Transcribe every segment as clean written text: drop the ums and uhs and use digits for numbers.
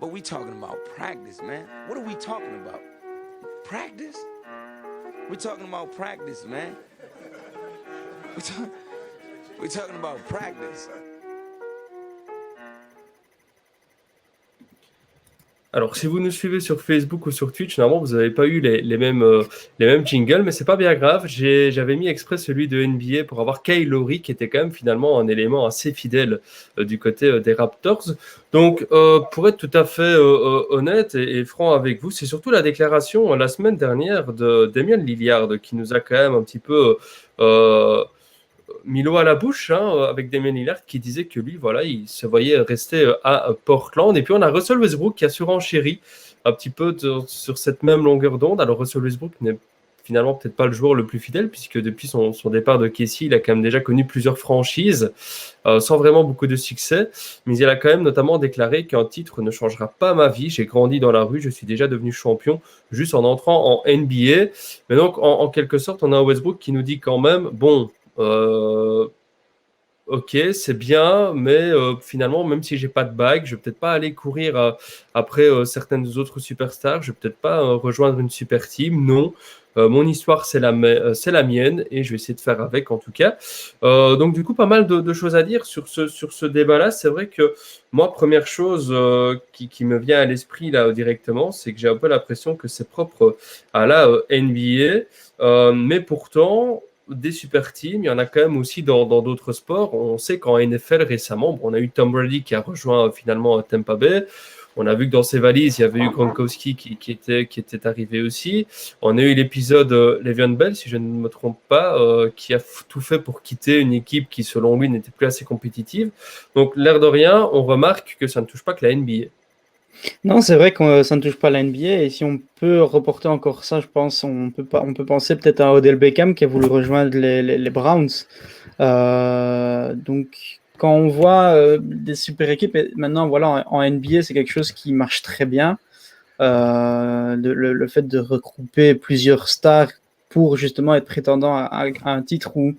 But we talking about practice, man. What are we talking about? Practice? We're talking about practice, man. We're talking about practice. Alors, si vous nous suivez sur Facebook ou sur Twitch, normalement, vous n'avez pas eu les mêmes jingles, mais c'est pas bien grave. J'avais mis exprès celui de NBA pour avoir Kyle Lowry, qui était quand même finalement un élément assez fidèle du côté des Raptors. Donc, pour être tout à fait honnête et franc avec vous, c'est surtout la déclaration la semaine dernière de Damian Lillard qui nous a quand même un petit peu mis l'eau à la bouche avec Damian Lillard qui disait que lui, voilà, il se voyait rester à Portland. Et puis on a Russell Westbrook qui a surenchéri un petit peu sur cette même longueur d'onde. Alors Russell Westbrook n'est finalement peut-être pas le joueur le plus fidèle puisque depuis son départ de KC, il a quand même déjà connu plusieurs franchises sans vraiment beaucoup de succès. Mais il a quand même notamment déclaré qu'un titre ne changera pas ma vie. J'ai grandi dans la rue, je suis déjà devenu champion juste en entrant en NBA. Mais donc en quelque sorte, on a Westbrook qui nous dit quand même, bon, ok, c'est bien, mais finalement, même si j'ai pas de bague, je vais peut-être pas aller courir après certaines autres superstars. Je vais peut-être pas rejoindre une super team. Non, mon histoire c'est la mienne et je vais essayer de faire avec en tout cas. Donc du coup, pas mal de choses à dire sur ce débat-là. C'est vrai que moi, première chose qui me vient à l'esprit là directement, c'est que j'ai un peu l'impression que c'est propre à la NBA, mais pourtant des super teams, il y en a quand même aussi dans d'autres sports. On sait qu'en NFL récemment, on a eu Tom Brady qui a rejoint finalement Tampa Bay. On a vu que dans ses valises, il y avait eu Gronkowski qui était arrivé aussi. On a eu l'épisode Le'Veon Bell, si je ne me trompe pas, qui a tout fait pour quitter une équipe qui, selon lui, n'était plus assez compétitive. Donc, l'air de rien, on remarque que ça ne touche pas que la NBA. Non, c'est vrai que ça ne touche pas la NBA. Et si on peut reporter encore ça, je pense, on peut penser peut-être à Odell Beckham qui a voulu rejoindre les Browns. Donc, quand on voit des super équipes, et maintenant, voilà, en NBA, c'est quelque chose qui marche très bien. Le fait de regrouper plusieurs stars pour justement être prétendant à un titre ou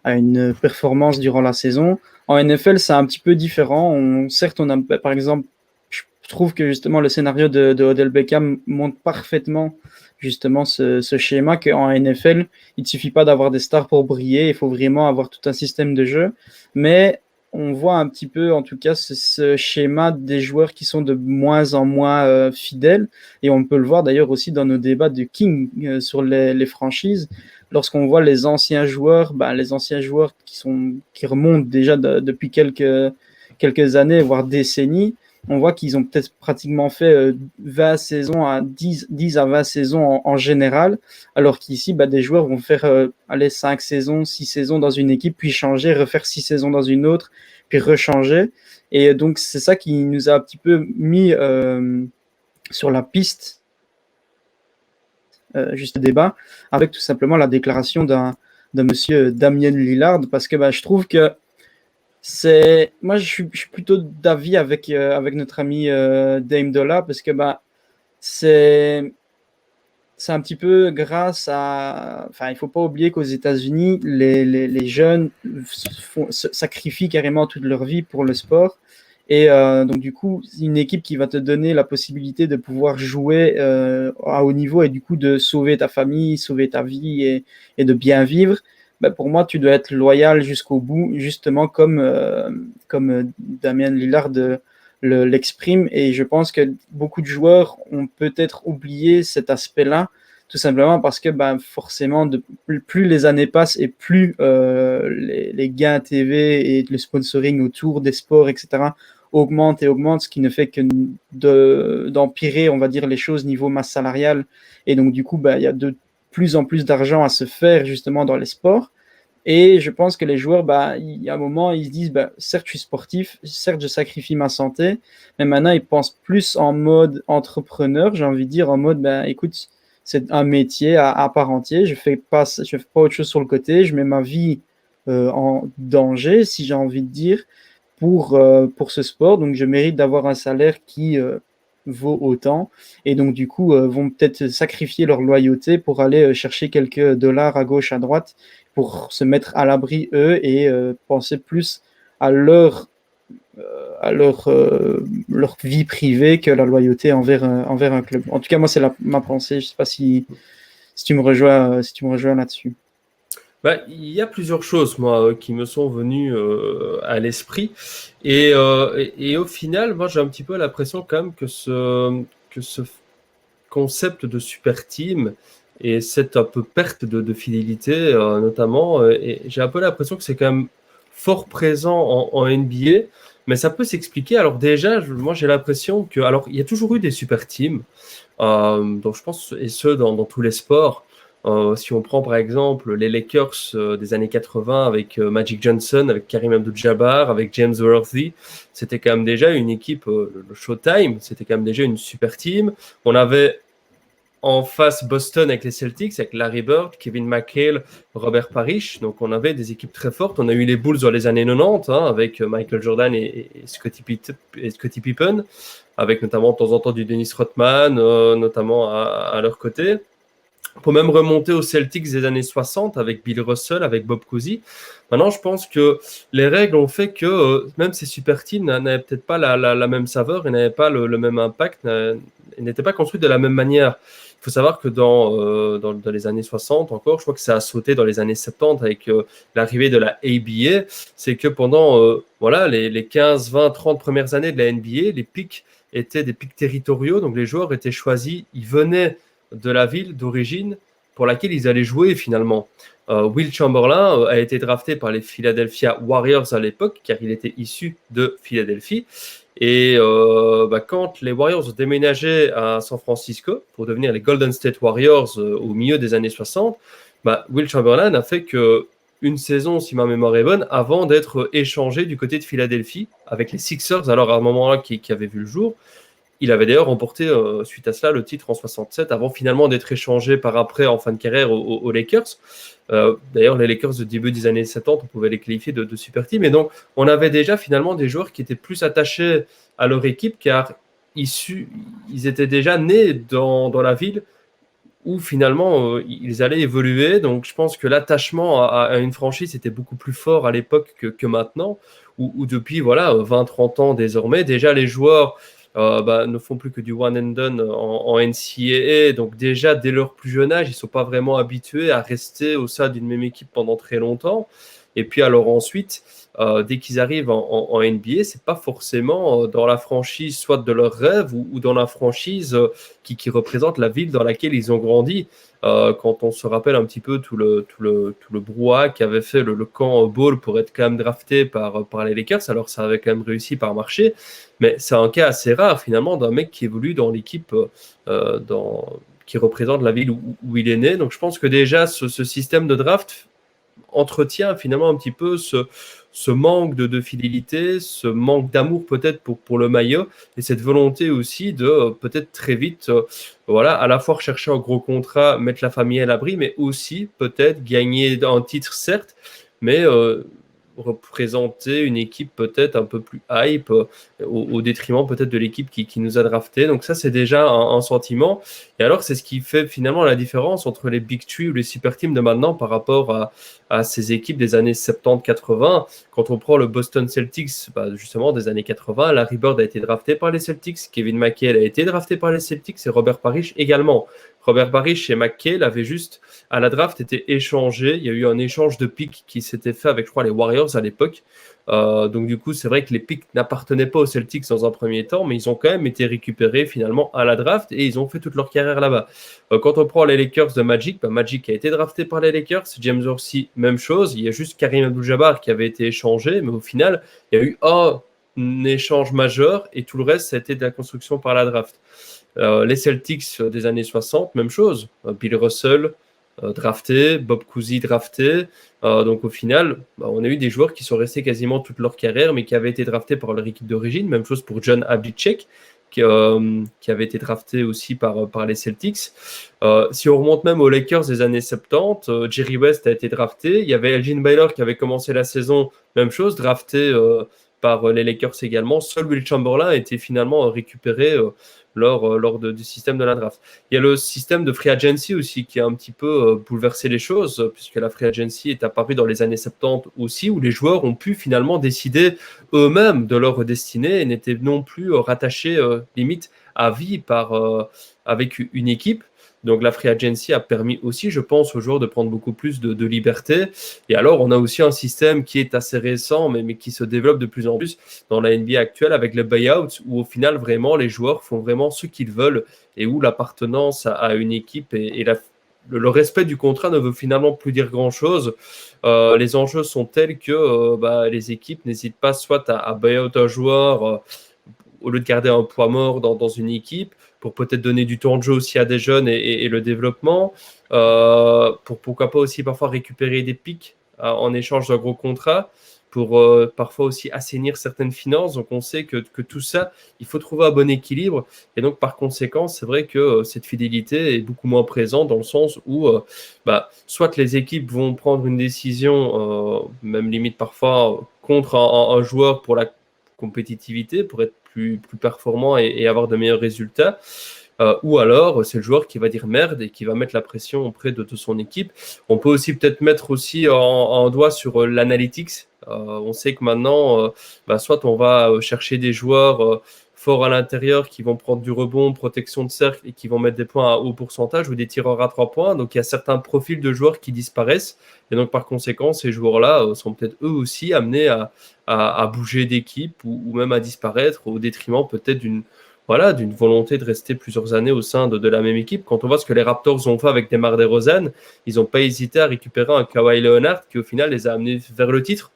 à une performance durant la saison. En NFL, c'est un petit peu différent. Certes, on a, par exemple, je trouve que justement le scénario de Odell Beckham montre parfaitement justement ce schéma qu'en NFL, il ne suffit pas d'avoir des stars pour briller, il faut vraiment avoir tout un système de jeu. Mais on voit un petit peu, en tout cas, ce schéma des joueurs qui sont de moins en moins fidèles. Et on peut le voir d'ailleurs aussi dans nos débats de King sur les franchises. Lorsqu'on voit les anciens joueurs qui remontent déjà depuis quelques années, voire décennies, on voit qu'ils ont peut-être pratiquement fait 20 saisons à 10 à 20 saisons en général, alors qu'ici, des joueurs vont faire 5 saisons, 6 saisons dans une équipe, puis changer, refaire 6 saisons dans une autre, puis rechanger. Et donc, c'est ça qui nous a un petit peu mis sur la piste, juste débat, avec tout simplement la déclaration de monsieur Damian Lillard, parce que je trouve que moi, je suis plutôt d'avis avec notre ami Dame Dolla parce que c'est un petit peu grâce à. Enfin, il faut pas oublier qu'aux États-Unis, les jeunes sacrifient carrément toute leur vie pour le sport. Et donc, du coup, une équipe qui va te donner la possibilité de pouvoir jouer à haut niveau et du coup de sauver ta famille, sauver ta vie et de bien vivre. Pour moi, tu dois être loyal jusqu'au bout, justement comme Damian Lillard l'exprime. Et je pense que beaucoup de joueurs ont peut-être oublié cet aspect-là, tout simplement parce que forcément, plus les années passent et plus les gains TV et le sponsoring autour des sports, etc., augmente, ce qui ne fait que d'empirer, on va dire, les choses niveau masse salariale. Et donc, du coup, il y a de plus en plus d'argent à se faire justement dans les sports. Et je pense que les joueurs, il y a un moment, ils se disent, certes, je suis sportif, certes, je sacrifie ma santé, mais maintenant, ils pensent plus en mode entrepreneur, j'ai envie de dire, en mode, écoute, c'est un métier à part entière, je fais pas autre chose sur le côté, je mets ma vie en danger, si j'ai envie de dire, pour ce sport, donc je mérite d'avoir un salaire qui vaut autant, et donc du coup vont peut-être sacrifier leur loyauté pour aller chercher quelques dollars à gauche, à droite, pour se mettre à l'abri eux et penser plus à leur à leur vie privée que la loyauté envers un club. En tout cas, moi, c'est ma pensée. Je ne sais pas si tu me rejoins là-dessus. Bah, il y a plusieurs choses, moi, qui me sont venues à l'esprit. Et au final, moi, j'ai un petit peu l'impression quand même que ce concept de super team et cette un peu perte de fidélité, notamment, et j'ai un peu l'impression que c'est quand même fort présent en NBA, mais ça peut s'expliquer. Alors déjà, moi, j'ai l'impression que... Alors, il y a toujours eu des super teams, donc je pense, et ce, dans tous les sports. Si on prend par exemple les Lakers des années 80 avec Magic Johnson, avec Kareem Abdul-Jabbar, avec James Worthy, c'était quand même déjà une équipe, le Showtime, c'était quand même déjà une super team. On avait en face Boston avec les Celtics, avec Larry Bird, Kevin McHale, Robert Parrish. Donc on avait des équipes très fortes. On a eu les Bulls dans les années 90 avec Michael Jordan et Scottie Pippen, avec notamment de temps en temps du Dennis Rodman, notamment à leur côté. On peut même remonter aux Celtics des années 60 avec Bill Russell, avec Bob Cousy. Maintenant, je pense que les règles ont fait que même ces super teams n'avaient peut-être pas la même saveur et n'avaient pas le même impact, et n'étaient pas construits de la même manière. Il faut savoir que dans les années 60 encore, je crois que ça a sauté dans les années 70 avec l'arrivée de la ABA, c'est que pendant voilà, les 15, 20, 30 premières années de la NBA, les pics étaient des pics territoriaux, donc les joueurs étaient choisis, ils venaient de la ville d'origine pour laquelle ils allaient jouer finalement. Will Chamberlain a été drafté par les Philadelphia Warriors à l'époque, car il était issu de Philadelphie. Et quand les Warriors ont déménagé à San Francisco pour devenir les Golden State Warriors au milieu des années 60, Will Chamberlain n'a fait qu'une saison, si ma mémoire est bonne, avant d'être échangé du côté de Philadelphie avec les Sixers, alors à un moment-là qui avait vu le jour. Il avait d'ailleurs remporté, suite à cela, le titre en 67, avant finalement d'être échangé par après en fin de carrière aux Lakers. D'ailleurs, les Lakers de début des années 70, on pouvait les qualifier de super team. Et donc, on avait déjà finalement des joueurs qui étaient plus attachés à leur équipe, car ils étaient déjà nés dans la ville où finalement ils allaient évoluer. Donc, je pense que l'attachement à une franchise était beaucoup plus fort à l'époque que maintenant, où depuis 20-30 ans désormais, déjà les joueurs ne font plus que du one and done en NCAA. Donc déjà, dès leur plus jeune âge, ils ne sont pas vraiment habitués à rester au sein d'une même équipe pendant très longtemps. Et puis alors ensuite, dès qu'ils arrivent en NBA, c'est pas forcément dans la franchise soit de leur rêve ou dans la franchise qui représente la ville dans laquelle ils ont grandi. Quand on se rappelle un petit peu tout le brouhaha qu'avait fait le camp Ball pour être quand même drafté par les Lakers, alors ça avait quand même réussi par marcher, mais c'est un cas assez rare finalement d'un mec qui évolue dans l'équipe qui représente la ville où il est né. Donc je pense que déjà ce système de draft entretient finalement un petit peu ce manque de fidélité, ce manque d'amour peut-être pour le maillot, et cette volonté aussi de peut-être très vite, à la fois rechercher un gros contrat, mettre la famille à l'abri, mais aussi peut-être gagner un titre, certes, mais représenter une équipe peut-être un peu plus hype au détriment peut-être de l'équipe qui nous a drafté. Donc ça, c'est déjà un sentiment. Et alors, c'est ce qui fait finalement la différence entre les Big Three ou les super teams de maintenant par rapport à ces équipes des années 70-80. Quand on prend le Boston Celtics, justement des années 80, Larry Bird a été drafté par les Celtics, Kevin McHale a été drafté par les Celtics et Robert Parrish également. Robert Parrish et McHale avaient juste, à la draft, été échangés. Il y a eu un échange de picks qui s'était fait avec, je crois, les Warriors à l'époque. Donc du coup, c'est vrai que les picks n'appartenaient pas aux Celtics dans un premier temps, mais ils ont quand même été récupérés finalement à la draft et ils ont fait toute leur carrière là-bas. Quand on prend les Lakers de Magic, Magic a été drafté par les Lakers, James Worthy, même chose. Il y a juste Kareem Abdul-Jabbar qui avait été échangé, mais au final, il y a eu un échange majeur et tout le reste, ça a été de la construction par la draft. Les Celtics des années 60, même chose. Bill Russell drafté, Bob Cousy drafté. Donc au final, on a eu des joueurs qui sont restés quasiment toute leur carrière, mais qui avaient été draftés par leur équipe d'origine. Même chose pour John Havlicek, qui avait été drafté aussi par les Celtics. Si on remonte même aux Lakers des années 70, Jerry West a été drafté. Il y avait Elgin Baylor qui avait commencé la saison, même chose, drafté par les Lakers également. Seul Will Chamberlain a été finalement récupéré lors du système de la draft. Il y a le système de free agency aussi qui a un petit peu bouleversé les choses, puisque la free agency est apparue dans les années 70 aussi, où les joueurs ont pu finalement décider eux-mêmes de leur destinée et n'étaient non plus rattachés limite à vie avec une équipe. Donc la free agency a permis aussi, je pense, aux joueurs de prendre beaucoup plus de liberté. Et alors, on a aussi un système qui est assez récent, mais qui se développe de plus en plus dans la NBA actuelle avec le buyout, où au final, vraiment, les joueurs font vraiment ce qu'ils veulent et où l'appartenance à une équipe et le respect du contrat ne veut finalement plus dire grand-chose. Les enjeux sont tels que les équipes n'hésitent pas soit à buyout un joueur au lieu de garder un poids mort dans une équipe, pour peut-être donner du temps de jeu aussi à des jeunes et le développement, pour pourquoi pas aussi parfois récupérer des pics en échange d'un gros contrat, pour parfois aussi assainir certaines finances. Donc on sait que tout ça, il faut trouver un bon équilibre. Et donc par conséquent, c'est vrai que cette fidélité est beaucoup moins présente dans le sens où soit les équipes vont prendre une décision, même limite parfois contre un joueur pour la compétitivité, pour être plus performant et avoir de meilleurs résultats. Ou alors c'est le joueur qui va dire merde et qui va mettre la pression auprès de son équipe. On peut aussi peut-être mettre aussi un doigt sur l'analytics. On sait que maintenant, soit on va chercher des joueurs forts à l'intérieur qui vont prendre du rebond, protection de cercle et qui vont mettre des points à haut pourcentage ou des tireurs à 3 points. Donc il y a certains profils de joueurs qui disparaissent et donc par conséquent ces joueurs-là sont peut-être eux aussi amenés à bouger d'équipe ou même à disparaître au détriment peut-être d'une volonté de rester plusieurs années au sein de la même équipe. Quand on voit ce que les Raptors ont fait avec DeMar DeRozan, ils n'ont pas hésité à récupérer un Kawhi Leonard qui au final les a amenés vers le titre.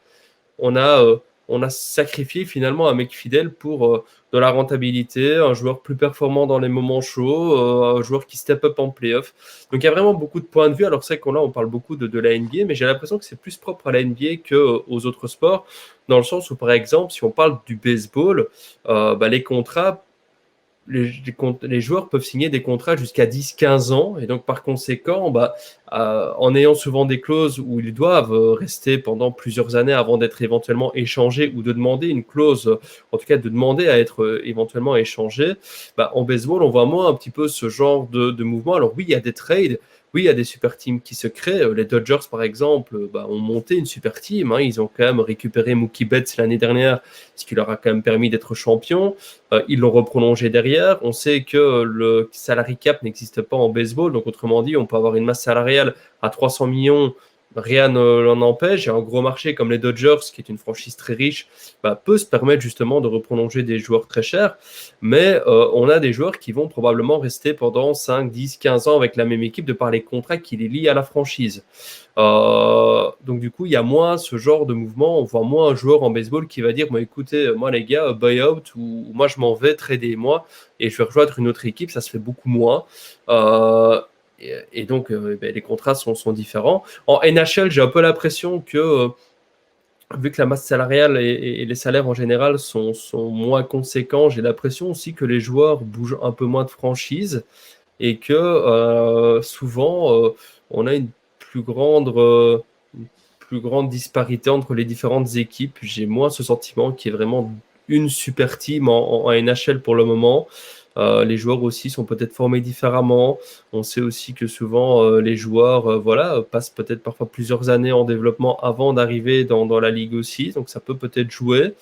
On a sacrifié finalement un mec fidèle pour de la rentabilité, un joueur plus performant dans les moments chauds, un joueur qui step up en playoff. Donc il y a vraiment beaucoup de points de vue. Alors c'est qu'on on parle beaucoup de la NBA, mais j'ai l'impression que c'est plus propre à la NBA qu'aux autres sports, dans le sens où par exemple, si on parle du baseball, les contrats, les joueurs peuvent signer des contrats jusqu'à 10-15 ans et donc par conséquent, en ayant souvent des clauses où ils doivent rester pendant plusieurs années avant d'être éventuellement échangés ou de demander une clause, en tout cas de demander à être éventuellement échangés, en baseball, on voit moins un petit peu ce genre de mouvement. Alors oui, il y a des trades, oui, il y a des super teams qui se créent. Les Dodgers, par exemple, ont monté une super team. Ils ont quand même récupéré Mookie Betts l'année dernière, ce qui leur a quand même permis d'être champion. Ils l'ont reprolongé derrière. On sait que le salary cap n'existe pas en baseball. Donc, autrement dit, on peut avoir une masse salariale à 300 millions. Rien ne l'en empêche. Et un gros marché comme les Dodgers, qui est une franchise très riche, peut se permettre justement de reprolonger des joueurs très chers. Mais on a des joueurs qui vont probablement rester pendant 5, 10, 15 ans avec la même équipe de par les contrats qui les lient à la franchise. Donc du coup, il y a moins ce genre de mouvement. On voit moins un joueur en baseball qui va dire écoutez, moi les gars, buyout ou moi je m'en vais, tradez-moi et je vais rejoindre une autre équipe. Ça se fait beaucoup moins. Et donc, les contrats sont différents. En NHL, j'ai un peu l'impression que, vu que la masse salariale et les salaires en général sont moins conséquents, j'ai l'impression aussi que les joueurs bougent un peu moins de franchise et que souvent, on a une plus grande disparité entre les différentes équipes. J'ai moins ce sentiment qu'il y ait vraiment une super team en NHL pour le moment. Les joueurs aussi sont peut-être formés différemment. On sait aussi que souvent les joueurs passent peut-être parfois plusieurs années en développement avant d'arriver dans la ligue aussi. Donc ça peut peut-être jouer.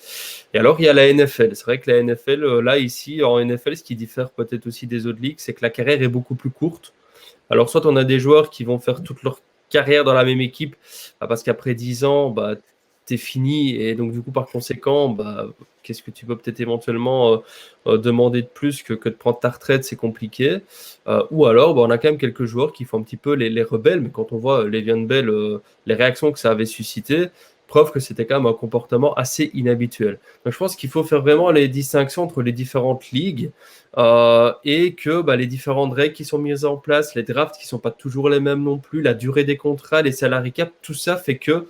Et alors il y a la NFL. C'est vrai que la NFL, là ici en NFL, ce qui diffère peut-être aussi des autres ligues, c'est que la carrière est beaucoup plus courte. Alors soit on a des joueurs qui vont faire toute leur carrière dans la même équipe parce qu'après 10 ans, t'es fini et donc du coup par conséquent, qu'est-ce que tu peux peut-être éventuellement demander de plus que de prendre ta retraite, c'est compliqué. Ou alors, on a quand même quelques joueurs qui font un petit peu les rebelles, mais quand on voit Le'Veon Bell, les réactions que ça avait suscité, preuve que c'était quand même un comportement assez inhabituel. Donc je pense qu'il faut faire vraiment les distinctions entre les différentes ligues et que les différentes règles qui sont mises en place, les drafts qui ne sont pas toujours les mêmes non plus, la durée des contrats, les salary cap, tout ça fait que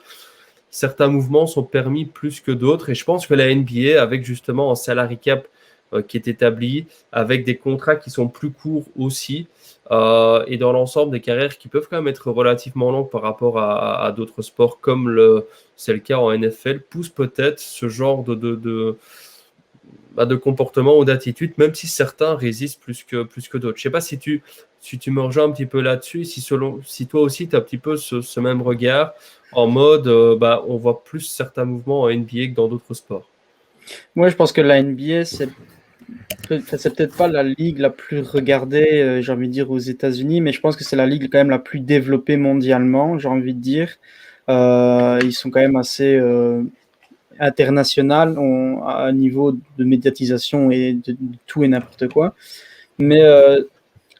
certains mouvements sont permis plus que d'autres. Et je pense que la NBA, avec justement un salary cap qui est établi, avec des contrats qui sont plus courts aussi, et dans l'ensemble des carrières qui peuvent quand même être relativement longues par rapport à d'autres sports comme c'est le cas en NFL, poussent peut-être ce genre de comportement ou d'attitude, même si certains résistent plus que d'autres. Je ne sais pas si tu me rejoins un petit peu là-dessus, si toi aussi tu as un petit peu ce même regard en mode on voit plus certains mouvements en NBA que dans d'autres sports. Moi, je pense que la NBA, c'est peut-être pas la ligue la plus regardée, j'ai envie de dire, aux États-Unis, mais je pense que c'est la ligue quand même la plus développée mondialement, j'ai envie de dire. Ils sont quand même assez international à un niveau de médiatisation et de tout et n'importe quoi. Mais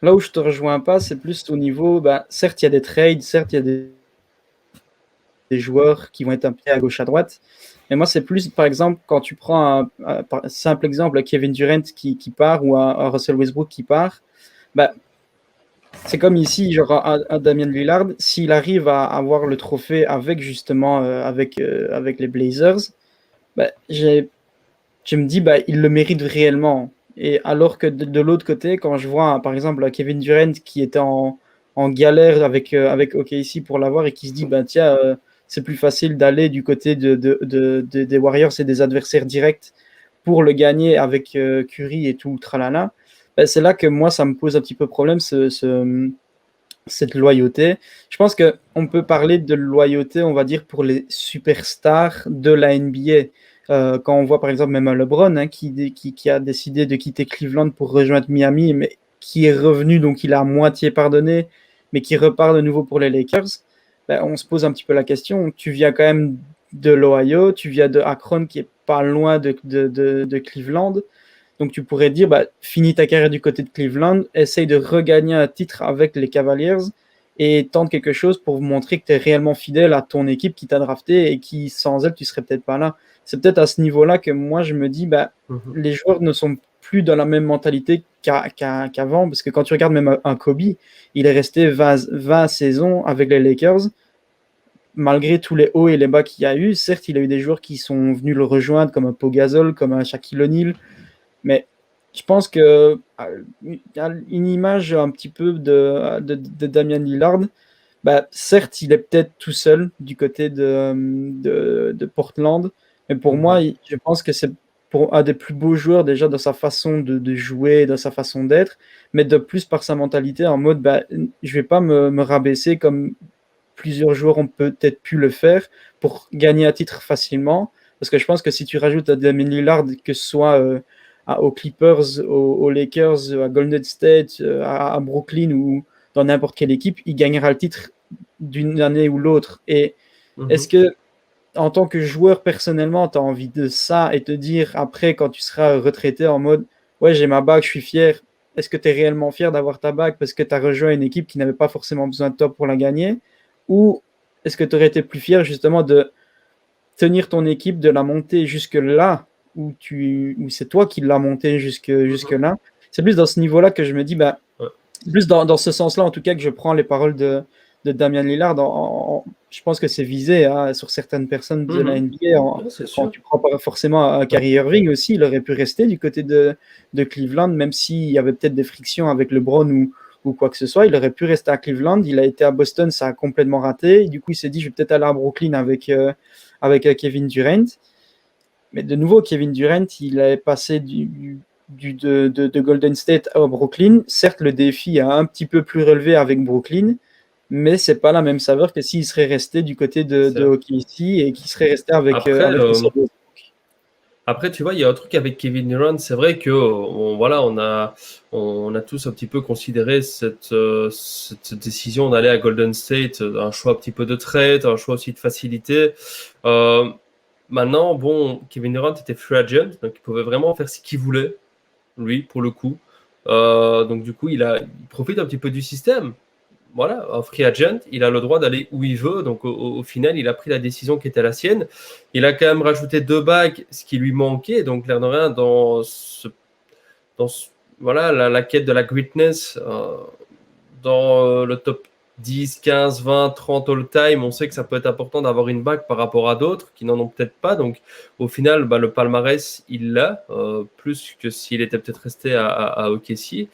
là où je te rejoins pas, c'est plus au niveau, certes, il y a des trades, certes, il y a des joueurs qui vont être impliqués à gauche, à droite. Mais moi, c'est plus, par exemple, quand tu prends un simple exemple, Kevin Durant qui part ou un Russell Westbrook qui part, c'est comme ici, genre un Damian Lillard, s'il arrive à avoir le trophée avec justement avec les Blazers, je me dis, il le mérite réellement. Et alors que de l'autre côté, quand je vois, par exemple, Kevin Durant qui était en galère avec OKC pour l'avoir et qui se dit, tiens, c'est plus facile d'aller du côté des Warriors et des adversaires directs pour le gagner avec Curry et tout, tralala, c'est là que moi, ça me pose un petit peu problème, cette loyauté. Je pense qu'on peut parler de loyauté, on va dire, pour les superstars de la NBA. Quand on voit par exemple même un LeBron qui a décidé de quitter Cleveland pour rejoindre Miami, mais qui est revenu, donc il a à moitié pardonné, mais qui repart de nouveau pour les Lakers, on se pose un petit peu la question. Tu viens quand même de l'Ohio, tu viens de Akron qui est pas loin de Cleveland. Donc tu pourrais dire, finis ta carrière du côté de Cleveland, essaye de regagner un titre avec les Cavaliers et tente quelque chose pour vous montrer que tu es réellement fidèle à ton équipe qui t'a drafté et qui, sans elle, tu serais peut-être pas là. C'est peut-être à ce niveau-là que moi, je me dis, les joueurs ne sont plus dans la même mentalité qu'avant, parce que quand tu regardes même un Kobe, il est resté 20 saisons avec les Lakers, malgré tous les hauts et les bas qu'il y a eu. Certes, il a eu des joueurs qui sont venus le rejoindre, comme un Pau Gasol, comme un Shaquille O'Neal, mais je pense que une image un petit peu de Damian Lillard, certes, il est peut-être tout seul du côté de Portland, mais pour moi, je pense que c'est pour un des plus beaux joueurs déjà dans sa façon de jouer, dans sa façon d'être, mais de plus par sa mentalité en mode, je vais pas me rabaisser comme plusieurs joueurs ont peut-être pu le faire pour gagner un titre facilement, parce que je pense que si tu rajoutes à Damian Lillard, que ce soit aux Clippers, aux Lakers, à Golden State, à Brooklyn ou dans n'importe quelle équipe, il gagnera le titre d'une année ou l'autre. Et est-ce que, en tant que joueur, personnellement, tu as envie de ça et te dire après, quand tu seras retraité, en mode ouais, j'ai ma bague, je suis fier. Est-ce que tu es réellement fier d'avoir ta bague parce que tu as rejoint une équipe qui n'avait pas forcément besoin de toi pour la gagner? Ou est-ce que tu aurais été plus fier justement de tenir ton équipe, de la monter jusque-là où c'est toi qui l'as monté jusque-là? C'est plus dans ce niveau-là que je me dis, plus dans ce sens-là, en tout cas, que je prends les paroles de Damian Lillard. Je pense que c'est visé sur certaines personnes de la NBA. Quand tu prends pas forcément un Kyrie Irving aussi, il aurait pu rester du côté de Cleveland, même s'il y avait peut-être des frictions avec LeBron ou quoi que ce soit. Il aurait pu rester à Cleveland. Il a été à Boston, ça a complètement raté. Et du coup, il s'est dit, je vais peut-être aller à Brooklyn avec Kevin Durant. Mais de nouveau, Kevin Durant, il est passé de Golden State à Brooklyn. Certes, le défi a un petit peu plus relevé avec Brooklyn, mais c'est pas la même saveur que s'il serait resté du côté de OKC et qu'il serait resté avec Après, tu vois, il y a un truc avec Kevin Durant. C'est vrai que on a tous un petit peu considéré cette décision d'aller à Golden State, un choix un petit peu de trade, un choix aussi de facilité. Maintenant, Kevin Durant était free agent, donc il pouvait vraiment faire ce qu'il voulait, lui, pour le coup. Donc du coup, il profite un petit peu du système. Voilà, un free agent, il a le droit d'aller où il veut. Donc au final, il a pris la décision qui était la sienne. Il a quand même rajouté 2 bagues, ce qui lui manquait. Donc l'air de rien, voilà, la quête de la greatness dans le top 10, 15, 20, 30 all-time, on sait que ça peut être important d'avoir une bague par rapport à d'autres qui n'en ont peut-être pas. Donc, au final, le palmarès, il l'a, plus que s'il était peut-être resté à OKC.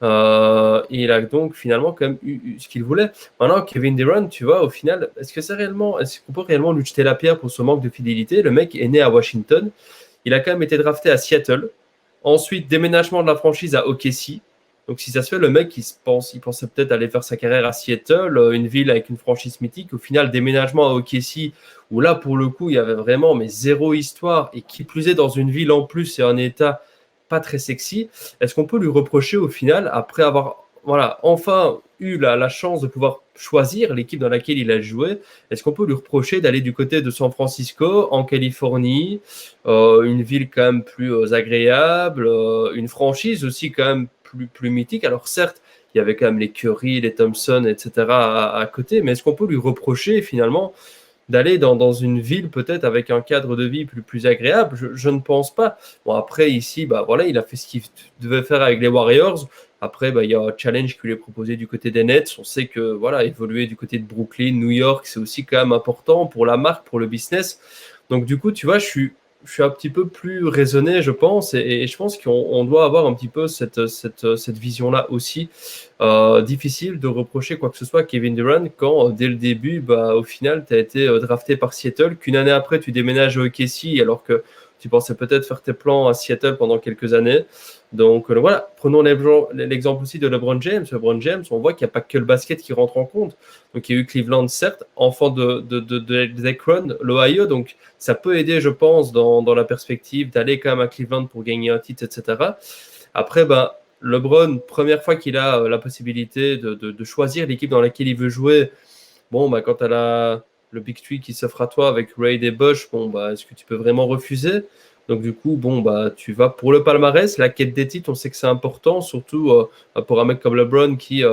Il a donc finalement quand même eu ce qu'il voulait. Maintenant, Kevin Durant, tu vois, au final, est-ce qu'on peut réellement lui jeter la pierre pour ce manque de fidélité? Le mec est né à Washington. Il a quand même été drafté à Seattle. Ensuite, déménagement de la franchise à OKC. Donc, si ça se fait, le mec, il pensait peut-être aller faire sa carrière à Seattle, une ville avec une franchise mythique. Au final, déménagement à OKC, où là, pour le coup, il y avait vraiment zéro histoire, et qui plus est dans une ville en plus et un état pas très sexy. Est-ce qu'on peut lui reprocher au final, après avoir enfin eu la chance de pouvoir choisir l'équipe dans laquelle il a joué, est-ce qu'on peut lui reprocher d'aller du côté de San Francisco, en Californie, une ville quand même plus agréable, une franchise aussi quand même plus mythique? Alors certes, il y avait quand même les Curry, les Thompson, etc. à côté, mais est-ce qu'on peut lui reprocher finalement d'aller dans une ville peut-être avec un cadre de vie plus agréable? Je ne pense pas. Bon, après, ici, il a fait ce qu'il devait faire avec les Warriors. Après, il y a un challenge qui lui est proposé du côté des Nets. On sait que évoluer du côté de Brooklyn, New York, c'est aussi quand même important pour la marque, pour le business. Donc, du coup, tu vois, je suis un petit peu plus raisonné, je pense, et je pense qu'on doit avoir un petit peu cette vision-là aussi. Difficile de reprocher quoi que ce soit à Kevin Durant quand, dès le début, au final, tu as été drafté par Seattle, qu'une année après, tu déménages au OKC, alors que tu pensais peut-être faire tes plans à Seattle pendant quelques années. Donc voilà, prenons l'exemple aussi de LeBron James. LeBron James, on voit qu'il n'y a pas que le basket qui rentre en compte. Donc il y a eu Cleveland, certes, enfant de Akron, l'Ohio, donc ça peut aider, je pense, dans la perspective d'aller quand même à Cleveland pour gagner un titre, etc. Après, LeBron, première fois qu'il a la possibilité de choisir l'équipe dans laquelle il veut jouer, quand tu as le Big Three qui s'offre à toi avec Wade et Bosh, est-ce que tu peux vraiment refuser? Donc du coup, tu vas pour le palmarès, la quête des titres, on sait que c'est important, surtout pour un mec comme LeBron qui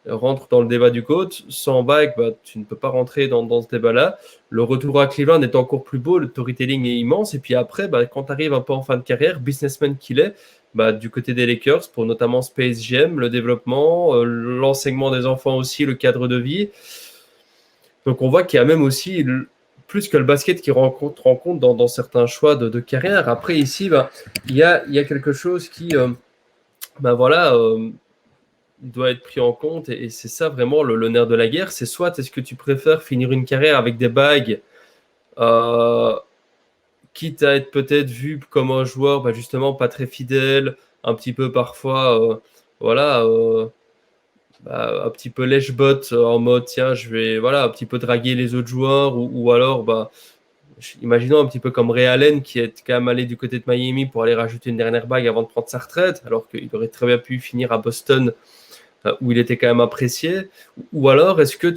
rentre dans le débat du GOAT. Sans bague, tu ne peux pas rentrer dans ce débat-là. Le retour à Cleveland est encore plus beau, le storytelling est immense. Et puis après, quand tu arrives un peu en fin de carrière, businessman qu'il est, du côté des Lakers, pour notamment Space Jam, le développement, l'enseignement des enfants aussi, le cadre de vie. Donc on voit qu'il y a même aussi plus que le basket qui rentre en compte dans certains choix de carrière. Après ici, il y a quelque chose qui doit être pris en compte, et c'est ça vraiment le nerf de la guerre. C'est soit est-ce que tu préfères finir une carrière avec des bagues, quitte à être peut-être vu comme un joueur justement pas très fidèle, un petit peu parfois un petit peu lèche-botte, en mode tiens, je vais un petit peu draguer les autres joueurs, ou alors imaginons un petit peu comme Ray Allen qui est quand même allé du côté de Miami pour aller rajouter une dernière bague avant de prendre sa retraite, alors qu'il aurait très bien pu finir à Boston, où il était quand même apprécié. Ou alors est-ce que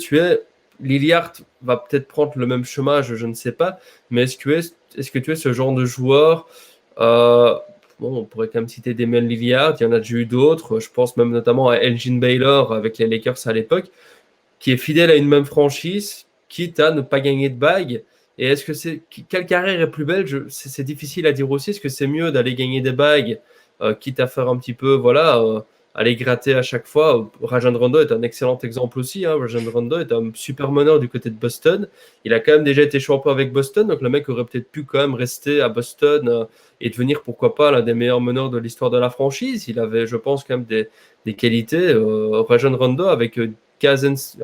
Lillard va peut-être prendre le même chemin, je ne sais pas, mais est-ce que tu es ce genre de joueur? On pourrait quand même citer Damian Lillard, il y en a déjà eu d'autres, je pense même notamment à Elgin Baylor avec les Lakers à l'époque, qui est fidèle à une même franchise, quitte à ne pas gagner de bague. Et est-ce que quelle carrière est plus belle? C'est difficile à dire aussi. Est-ce que c'est mieux d'aller gagner des bagues, quitte à faire un petit peu, aller gratter à chaque fois? Rajon Rondo est un excellent exemple aussi. Rajon Rondo est un super meneur du côté de Boston. Il a quand même déjà été champion avec Boston, donc le mec aurait peut-être pu quand même rester à Boston et devenir, pourquoi pas, l'un des meilleurs meneurs de l'histoire de la franchise. Il avait, je pense, quand même des qualités. Rajon Rondo avec 15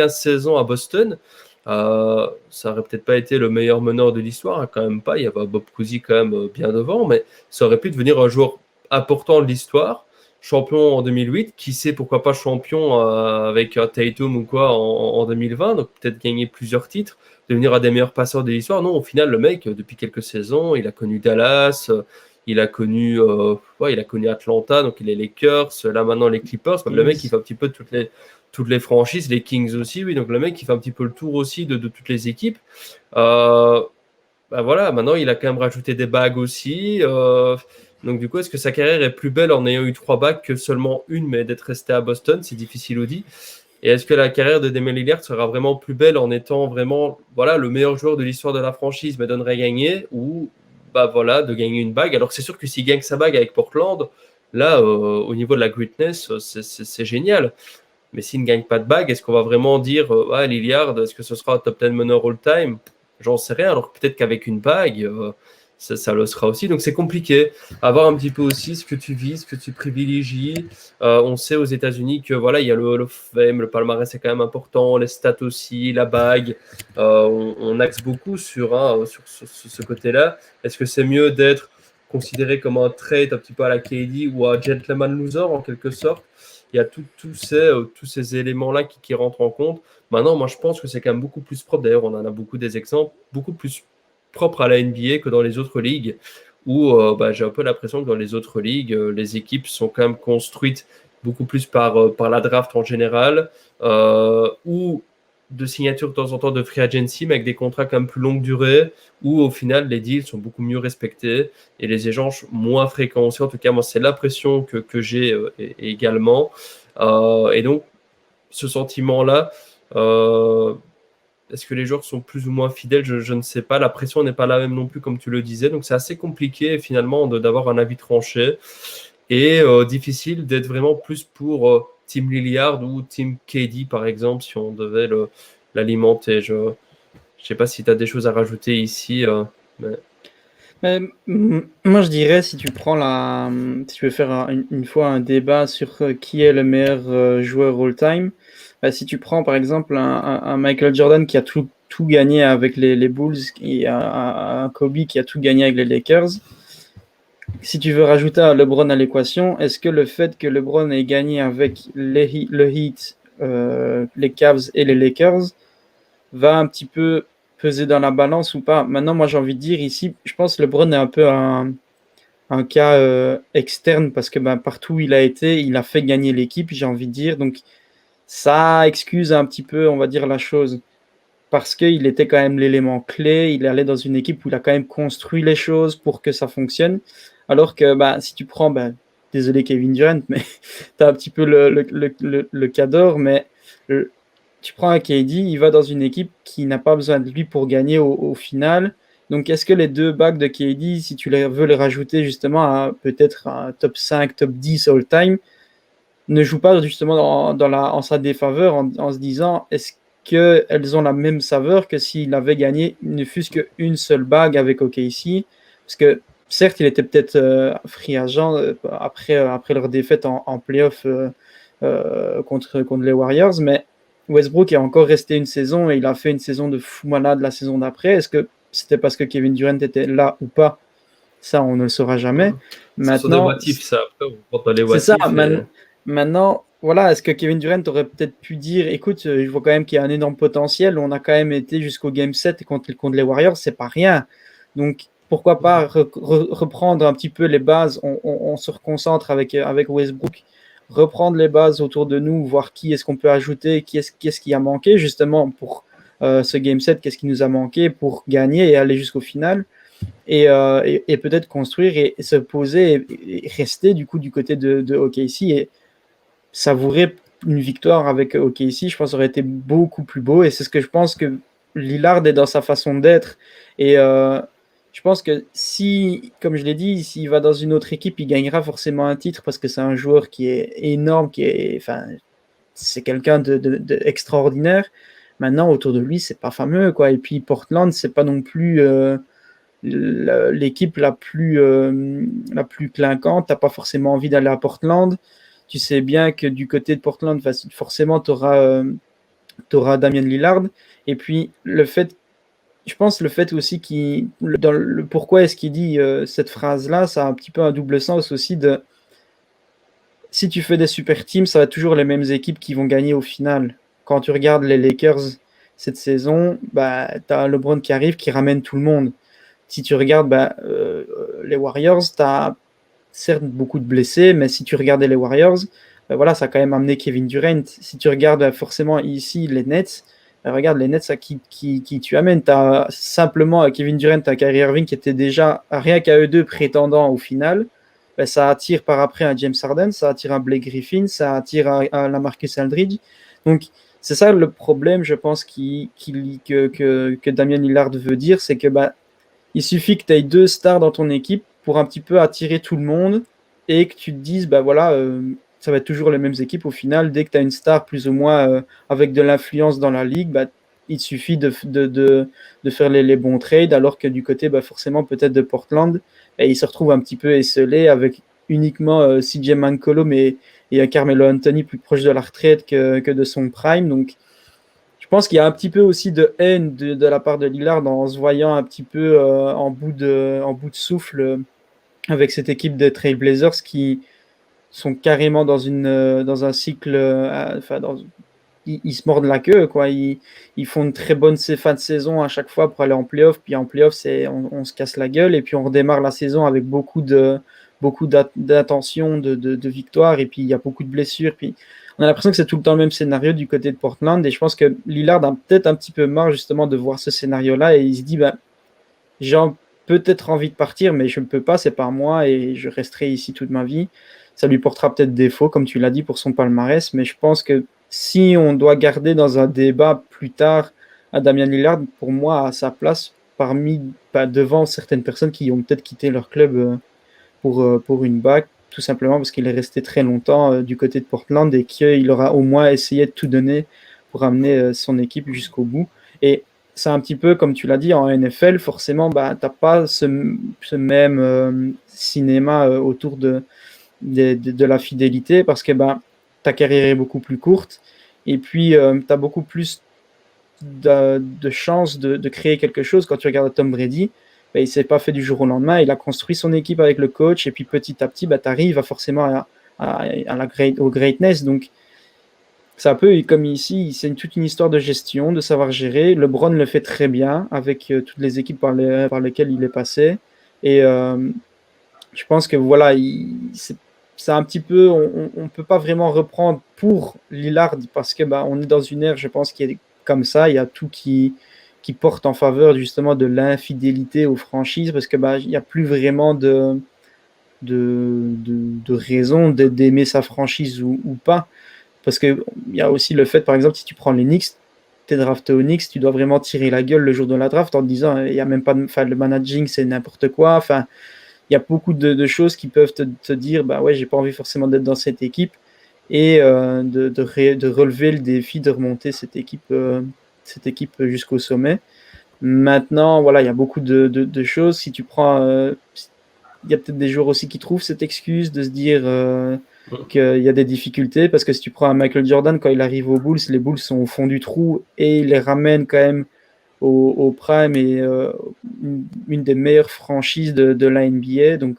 saisons à Boston, ça aurait peut-être pas été le meilleur meneur de l'histoire, quand même pas. Il y avait Bob Cousy quand même bien devant, mais ça aurait pu devenir un joueur important de l'histoire. Champion en 2008, qui sait pourquoi pas champion avec Tatum ou quoi en 2020, donc peut-être gagner plusieurs titres, devenir un des meilleurs passeurs de l'histoire. Non, au final, le mec, depuis quelques saisons, il a connu Dallas, il a connu Atlanta, donc il est Lakers, là maintenant les Clippers. Le mec, il fait un petit peu toutes les franchises, les Kings aussi, oui. Donc le mec, il fait un petit peu le tour aussi de toutes les équipes. Maintenant, il a quand même rajouté des bagues aussi. Donc du coup, est-ce que sa carrière est plus belle en ayant eu 3 bagues que seulement une, mais d'être resté à Boston? C'est difficile au dit. Et est-ce que la carrière de Damian Lillard sera vraiment plus belle en étant vraiment le meilleur joueur de l'histoire de la franchise, mais donnerait gagner, ou de gagner une bague? Alors c'est sûr que s'il gagne sa bague avec Portland, là, au niveau de la greatness, c'est génial. Mais s'il ne gagne pas de bague, est-ce qu'on va vraiment dire Lillard, est-ce que ce sera un top 10 meneur all-time? J'en sais rien, alors peut-être qu'avec une bague, ça le sera aussi. Donc c'est compliqué. Avoir un petit peu aussi ce que tu vises, ce que tu privilégies. On sait aux États-Unis que voilà, il y a le fame, le palmarès c'est quand même important, les stats aussi, la bague. On axe beaucoup sur ce côté-là. Est-ce que c'est mieux d'être considéré comme un trade un petit peu à la KD ou un gentleman loser en quelque sorte? Il y a tous ces éléments-là qui rentrent en compte. Maintenant, moi, je pense que c'est quand même beaucoup plus propre. D'ailleurs, on en a beaucoup des exemples, beaucoup plus propre à la NBA que dans les autres ligues, où j'ai un peu l'impression que dans les autres ligues, les équipes sont quand même construites beaucoup plus par la draft en général, ou de signature de temps en temps de free agency, mais avec des contrats quand même plus longue durée, où au final, les deals sont beaucoup mieux respectés et les échanges moins fréquents aussi. En tout cas, moi, c'est l'impression que j'ai également. Et donc, ce sentiment-là, est-ce que les joueurs sont plus ou moins fidèles? Je ne sais pas. La pression n'est pas la même non plus, comme tu le disais. Donc, c'est assez compliqué, finalement, d'avoir un avis tranché. Et difficile d'être vraiment plus pour Team Lillard ou Team KD, par exemple, si on devait l'alimenter. Je ne sais pas si tu as des choses à rajouter ici. Moi, je dirais, si tu veux faire une fois un débat sur qui est le meilleur joueur all-time, si tu prends par exemple un Michael Jordan qui a tout gagné avec les Bulls et un Kobe qui a tout gagné avec les Lakers, si tu veux rajouter un LeBron à l'équation, est-ce que le fait que LeBron ait gagné avec le Heat, les Cavs et les Lakers va un petit peu peser dans la balance ou pas? Maintenant, moi, j'ai envie de dire ici, je pense que LeBron est un peu un cas externe parce que partout où il a été, il a fait gagner l'équipe, j'ai envie de dire. Donc, ça excuse un petit peu, on va dire, la chose. Parce qu'il était quand même l'élément clé, il allait dans une équipe où il a quand même construit les choses pour que ça fonctionne. Alors que si tu prends, désolé Kevin Durant, mais tu as un petit peu le cas d'or, mais tu prends un KD, il va dans une équipe qui n'a pas besoin de lui pour gagner au final. Donc, est-ce que les 2 bagues de KD, si tu veux les rajouter justement à peut-être un top 5, top 10 all-time, ne jouent pas justement en sa défaveur en se disant est-ce qu'elles ont la même saveur que s'il avait gagné ne fût-ce qu'une seule bague avec OKC? Parce que certes, il était peut-être free agent après leur défaite en playoff contre les Warriors, mais Westbrook est encore resté une saison et il a fait une saison de fou malade la saison d'après. Est-ce que c'était parce que Kevin Durant était là ou pas? Ça, on ne le saura jamais. Maintenant, ça. Après, on porte les c'est ça. Maintenant, voilà, est-ce que Kevin Durant aurait peut-être pu dire, écoute, je vois quand même qu'il y a un énorme potentiel. On a quand même été jusqu'au Game 7 contre les Warriors, c'est pas rien. Donc, pourquoi pas reprendre un petit peu les bases. On se reconcentre avec Westbrook, reprendre les bases autour de nous, voir qui est-ce qu'on peut ajouter, qu'est-ce qui a manqué justement pour ce Game 7, qu'est-ce qui nous a manqué pour gagner et aller jusqu'au final. Et peut-être construire et se poser et rester du coup du côté de OKC et savourer une victoire avec OKC, je pense, aurait été beaucoup plus beau. Et c'est ce que je pense que Lillard est dans sa façon d'être. Et je pense que si, comme je l'ai dit, s'il va dans une autre équipe, il gagnera forcément un titre parce que c'est un joueur qui est énorme, c'est quelqu'un de extraordinaire. Maintenant, autour de lui, c'est pas fameux, quoi. Et puis Portland, c'est pas non plus l'équipe la plus clinquante. T'as pas forcément envie d'aller à Portland. Tu sais bien que du côté de Portland, forcément, tu auras Damian Lillard. Et puis, je pense le fait aussi pourquoi est-ce qu'il dit cette phrase-là, ça a un petit peu un double sens aussi de si tu fais des super teams, ça va être toujours les mêmes équipes qui vont gagner au final. Quand tu regardes les Lakers cette saison, tu as LeBron qui arrive, qui ramène tout le monde. Si tu regardes les Warriors, tu as certes beaucoup de blessés, mais si tu regardais les Warriors, voilà, ça a quand même amené Kevin Durant. Si tu regardes forcément ici les Nets, regarde les Nets, qui tu amènes. Tu as simplement Kevin Durant, tu as Kyrie Irving qui était déjà, rien qu'à eux deux, prétendants au final. Ça attire par après un James Harden, ça attire un Blake Griffin, ça attire un LaMarcus Aldridge. Donc, c'est ça le problème, je pense, que Damian Lillard veut dire, c'est que il suffit que tu aies 2 stars dans ton équipe pour un petit peu attirer tout le monde et que tu te dises, ça va être toujours les mêmes équipes. Au final, dès que tu as une star plus ou moins avec de l'influence dans la ligue, bah, il suffit de faire les bons trades, alors que du côté, bah, forcément, peut-être de Portland, et il se retrouve un petit peu esselé avec uniquement CJ McCollum et Carmelo Anthony plus proche de la retraite que de son prime. Donc, je pense qu'il y a un petit peu aussi de haine de la part de Lillard en se voyant un petit peu en bout de souffle avec cette équipe des Trailblazers qui sont carrément dans un cycle, ils se mordent la queue, quoi. Ils font une très bonne fin de saison à chaque fois pour aller en playoff, puis en playoff, on se casse la gueule, et puis on redémarre la saison avec beaucoup d'attention, de victoires, et puis il y a beaucoup de blessures, puis on a l'impression que c'est tout le temps le même scénario du côté de Portland, et je pense que Lillard a peut-être un petit peu marre justement de voir ce scénario-là, et il se dit, bah, j'ai peut-être envie de partir, mais je ne peux pas, c'est pas moi, et je resterai ici toute ma vie. Ça lui portera peut-être défaut, comme tu l'as dit, pour son palmarès, mais je pense que si on doit garder dans un débat plus tard à Damian Lillard, pour moi, à sa place, devant certaines personnes qui ont peut-être quitté leur club pour une bague, tout simplement parce qu'il est resté très longtemps du côté de Portland et qu'il aura au moins essayé de tout donner pour amener son équipe jusqu'au bout. Et c'est un petit peu comme tu l'as dit en NFL, forcément, bah, tu n'as pas ce même cinéma autour de la fidélité parce que bah, ta carrière est beaucoup plus courte et puis tu as beaucoup plus de chances de créer quelque chose. Quand tu regardes Tom Brady, bah, il ne s'est pas fait du jour au lendemain, il a construit son équipe avec le coach et puis petit à petit, bah, tu arrives forcément au greatness. Donc, c'est un peu comme ici, c'est toute une histoire de gestion, de savoir gérer. LeBron le fait très bien avec toutes les équipes par lesquelles il est passé. Et je pense que voilà, c'est un petit peu, on peut pas vraiment reprendre pour Lillard parce que bah, on est dans une ère, je pense, qui est comme ça. Il y a tout qui porte en faveur justement de l'infidélité aux franchises parce que bah, il n'y a plus vraiment de raison d'aimer sa franchise ou pas. Parce qu'il y a aussi le fait, par exemple, si tu prends les Knicks, tu es drafté aux Knicks, tu dois vraiment tirer la gueule le jour de la draft en te disant il n'y a même pas le managing, c'est n'importe quoi. Enfin, il y a beaucoup de choses qui peuvent te dire bah ouais, j'ai pas envie forcément d'être dans cette équipe et de relever le défi de remonter cette équipe jusqu'au sommet. Maintenant, voilà, il y a beaucoup de choses. Si tu prends, il y a peut-être des joueurs aussi qui trouvent cette excuse de se dire qu'il y a des difficultés parce que si tu prends un Michael Jordan, quand il arrive aux Bulls, les Bulls sont au fond du trou et il les ramène quand même au prime et une des meilleures franchises de la NBA. Donc,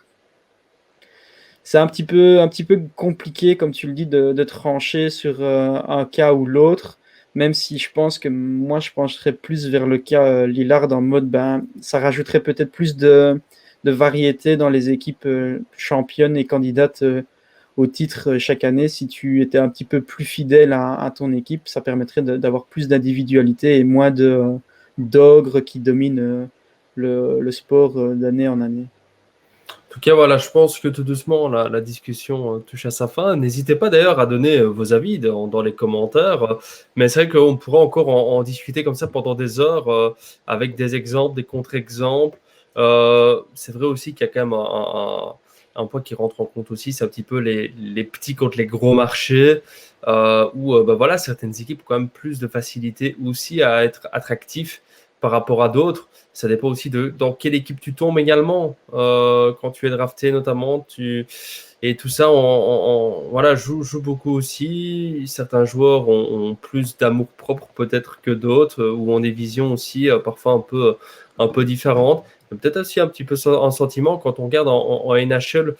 c'est un petit peu compliqué, comme tu le dis, de trancher sur un cas ou l'autre, même si je pense que moi, je pencherais plus vers le cas Lillard en mode, ben, ça rajouterait peut-être plus de variété dans les équipes championnes et candidates au titre chaque année. Si tu étais un petit peu plus fidèle à ton équipe, ça permettrait d'avoir plus d'individualité et moins d'ogres qui dominent le sport d'année en année. En tout cas, voilà, je pense que tout doucement, la discussion touche à sa fin. N'hésitez pas d'ailleurs à donner vos avis dans les commentaires. Mais c'est vrai qu'on pourra encore en discuter comme ça pendant des heures avec des exemples, des contre-exemples. C'est vrai aussi qu'il y a quand même un point qui rentre en compte aussi, c'est un petit peu les petits contre les gros marchés, où bah voilà, certaines équipes ont quand même plus de facilité aussi à être attractifs par rapport à d'autres. Ça dépend aussi de dans quelle équipe tu tombes également quand tu es drafté notamment. Et tout ça voilà, joue beaucoup aussi. Certains joueurs ont plus d'amour propre peut-être que d'autres ou ont des visions aussi parfois un peu différentes. Peut-être aussi un petit peu un sentiment quand on regarde en NHL,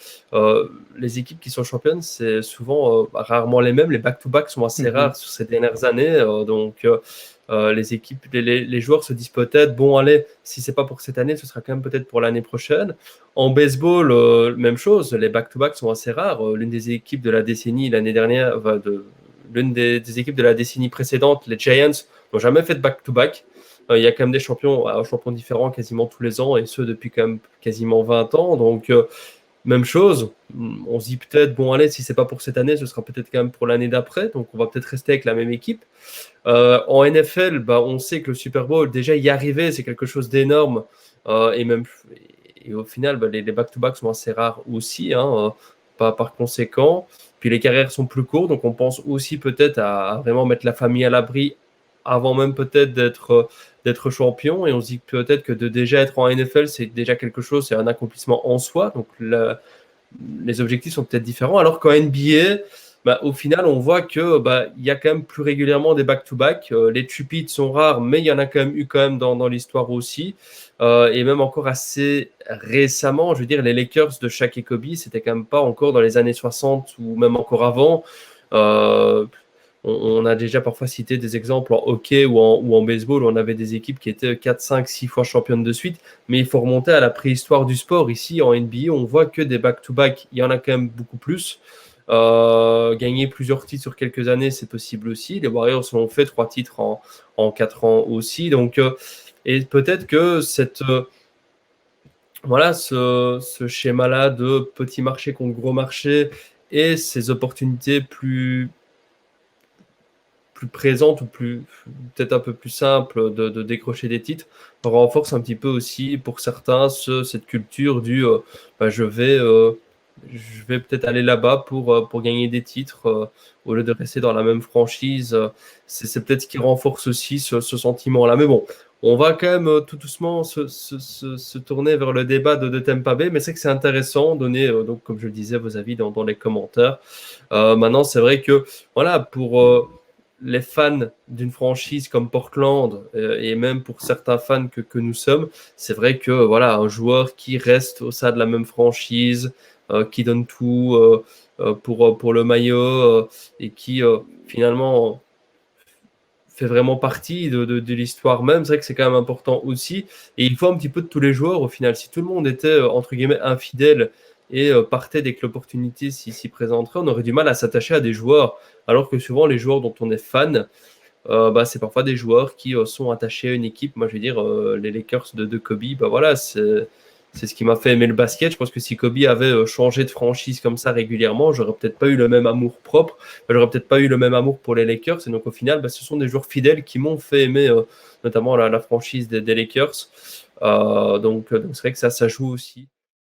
les équipes qui sont championnes, c'est souvent rarement les mêmes. Les back-to-back sont assez rares sur ces dernières années. Donc, les équipes, les joueurs se disent peut-être, bon, allez, si c'est pas pour cette année, ce sera quand même peut-être pour l'année prochaine. En baseball, même chose, les back-to-back sont assez rares. L'une des équipes de la décennie, l'année dernière, l'une des équipes de la décennie précédente, les Giants, n'ont jamais fait de back-to-back. Il y a quand même des champions différents quasiment tous les ans, et ceux depuis quand même quasiment 20 ans. Donc, même chose, on se dit peut-être, bon, allez, si c'est pas pour cette année, ce sera peut-être quand même pour l'année d'après. Donc, on va peut-être rester avec la même équipe. En NFL, bah, on sait que le Super Bowl, déjà y arriver, c'est quelque chose d'énorme. Et au final, bah, les back-to-back sont assez rares aussi, hein, par conséquent. Puis les carrières sont plus courtes, donc on pense aussi peut-être à vraiment mettre la famille à l'abri avant même peut-être d'être champion. Et on se dit peut-être que de déjà être en NFL, c'est déjà quelque chose, c'est un accomplissement en soi. Donc les objectifs sont peut-être différents. Alors qu'en NBA, au final, on voit que il y a quand même plus régulièrement des back-to-back. Les tupites sont rares, mais il y en a quand même eu dans l'histoire aussi. Et même encore assez récemment, je veux dire, les Lakers de Shaq et Kobe, c'était quand même pas encore dans les années 60 ou même encore avant. On a déjà parfois cité des exemples en hockey ou en baseball où on avait des équipes qui étaient 4, 5, 6 fois championnes de suite. Mais il faut remonter à la préhistoire du sport. Ici, en NBA, on voit que des back-to-back, il y en a quand même beaucoup plus. Gagner plusieurs titres sur quelques années, c'est possible aussi. Les Warriors ont fait 3 titres en 4 ans aussi. Donc, et peut-être que ce schéma-là de petit marché contre gros marché et ces opportunités plus présentes ou peut-être un peu plus simples de décrocher des titres renforce un petit peu aussi pour certains cette culture du je vais peut-être aller là-bas pour gagner des titres au lieu de rester dans la même franchise. C'est peut-être ce qui renforce aussi ce sentiment-là. Mais bon, on va quand même tout doucement se tourner vers le débat de Tampa Bay, mais c'est que c'est intéressant, donner, donc, comme je le disais, vos avis dans les commentaires. Maintenant, c'est vrai que voilà, pour les fans d'une franchise comme Portland et même pour certains fans que nous sommes, c'est vrai que voilà, un joueur qui reste au sein de la même franchise, qui donne tout pour le maillot et qui finalement fait vraiment partie de l'histoire même. C'est vrai que c'est quand même important aussi. Et il faut un petit peu de tous les joueurs au final. Si tout le monde était entre guillemets infidèle et partait dès que l'opportunité s'y présenterait, on aurait du mal à s'attacher à des joueurs. Alors que souvent les joueurs dont on est fan, c'est parfois des joueurs qui sont attachés à une équipe. Moi je veux dire les Lakers de Kobe, voilà, c'est ce qui m'a fait aimer le basket. Je pense que si Kobe avait changé de franchise comme ça régulièrement, j'aurais peut-être pas eu le même amour propre. J'aurais peut-être pas eu le même amour pour les Lakers. Et donc au final, ce sont des joueurs fidèles qui m'ont fait aimer notamment la franchise des Lakers. Donc c'est vrai que ça joue aussi.